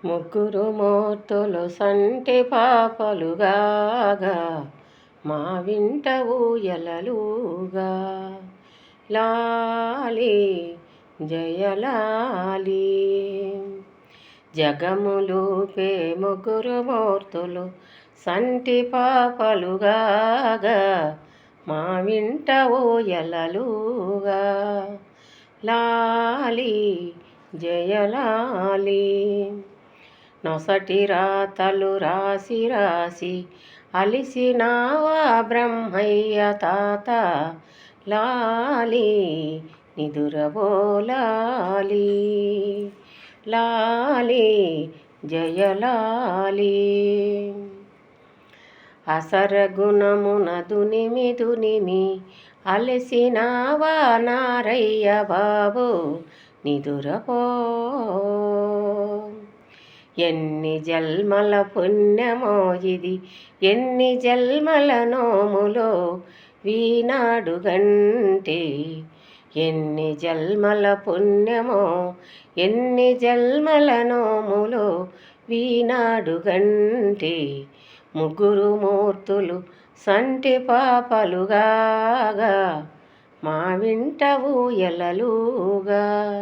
ముగ్గురు మూర్తులు సంటి పాపలుగాగా మా వింట ఊయలలుగా లాలి జయలాలి. జగములూపే ముగ్గురు మూర్తులు సంటి పాపలుగాగా మా వింట ఊయలలుగా లాలి జయలాలి. నొసటి రాతలు రాసి రాసి అలిసినావా బ్రహ్మయ్య తాత లాలి నిదురబోలాలి లాలి జయలాలి. అసరగుణమున దునిమి దునిమి అలసినావా నారయ్య బాబు నిదురపో. ఎన్ని జన్మల పుణ్యమో ఇది, ఎన్ని జన్మల నోములో వీనాడు గంటే. ఎన్ని జన్మల పుణ్యమో ఎన్ని జన్మల నోములో వీనాడు గంటే. ముగ్గురు మూర్తులు సంటి పాపలుగాగా మా వింట ఊయలలుగా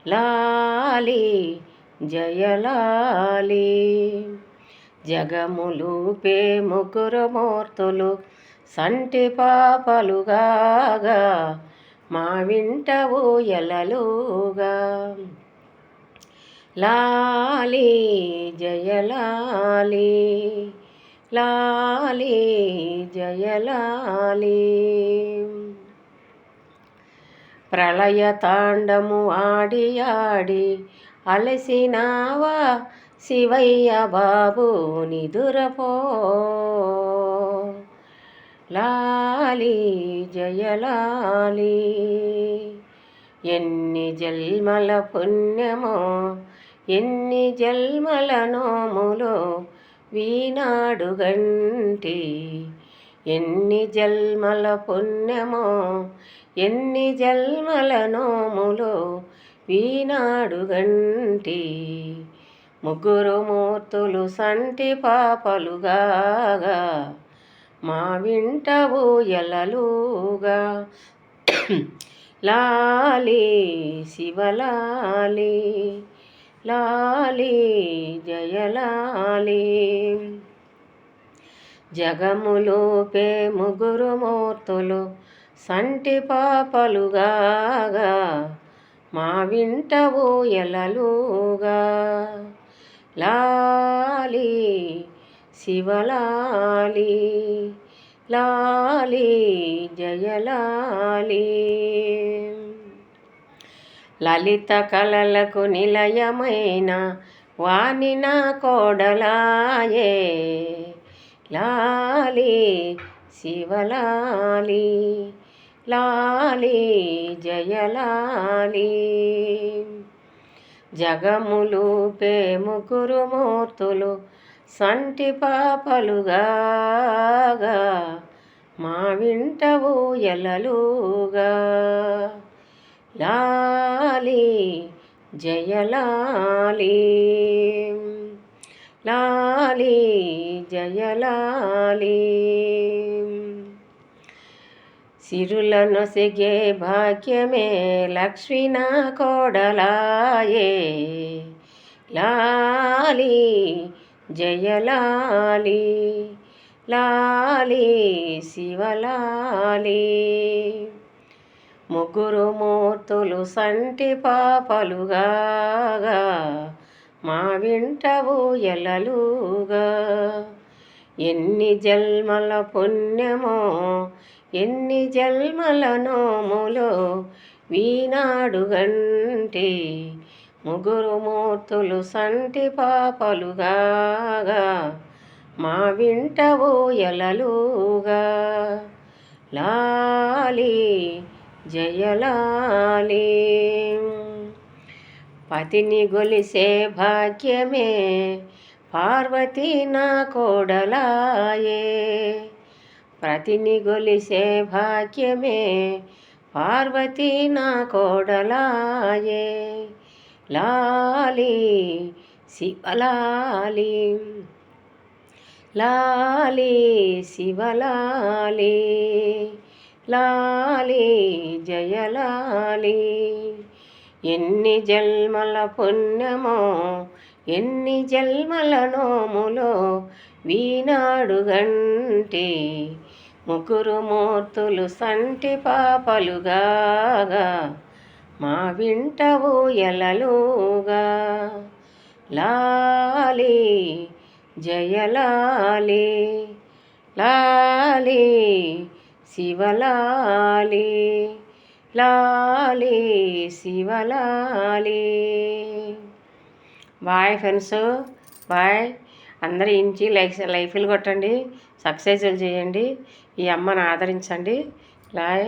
లాలి జయలాలి. జగములూపే ముగ్గురు మూర్తులు సంటి పాపలుగాగా మా వింట ఊయలలుగా లాలి జయలాలి లాలి జయలాలి. ప్రళయ తాండము ఆడి ఆడి అలసినావా శివయ్య బాబు నిదురపో లాలి జయలాలి. ఎన్ని జన్మల పుణ్యమో ఎన్ని జన్మల నోములో వీనాడు గంటి. ఎన్ని జన్మల పుణ్యమో ఎన్ని జన్మల నోములో వీనాడు గంటి. ముగ్గురు మూర్తులు సంటి పాపలుగాగా మా వింట ఊయలలుగా లాలి శివలాలి లాలి జయలాలి. జగములూపే ముగ్గురు మూర్తులు సంటి పాపలుగాగా మా వింట ఊయలలుగా లాలి శివలాలి లాలి జయలాలి. లలిత కళలకు నిలయమైన వాణి నా కోడలాయే లాలి శివలాలి లాలి జయలాలి. జగములూపే ముగ్గురు మూర్తులు సంటి పాపలుగాగా మా వింట ఊయలలుగా లాలి జయలాలి లాలి జయలాలి. సిరులనొసగే భాగ్యమే లక్ష్మీ నా కోడలాయే లాలి జయలాలి లాలి శివలాలి. ముగ్గురు మూర్తులు సంటి పాపలుగాగా మా వింట ఊయలలుగా. ఎన్ని జన్మల పుణ్యమో ఎన్ని జన్మల నోములో వీనాడు గంటే. ముగ్గురు మూర్తులు సంటి పాపలుగాగా మా వింట ఊయలలుగా లాలి జయలాలి. పతిని గొలిసే భాగ్యమే పార్వతీ నా కోడలాయే. పతిని గొలిసే భాగ్యమే పార్వతీ నా కోడలాయే లాలి శివలాలి లాలి శివలాలి లాలి జయలాలి. ఎన్ని జన్మల పుణ్యమో ఎన్ని జన్మల నోములో వీనాడు గంటి ముగ్గురు మూర్తులు సంటి పాపలుగా మా వింట ఊయలలుగా. లాలి జయలాలి లాలి శివలాలి లాలి శివలాలి. Bye friends, bye. అందరూ ఇంచి లైఫ్లు కొట్టండి, సక్సెస్లు చేయండి, ఈ అమ్మను ఆదరించండి. బాయ్.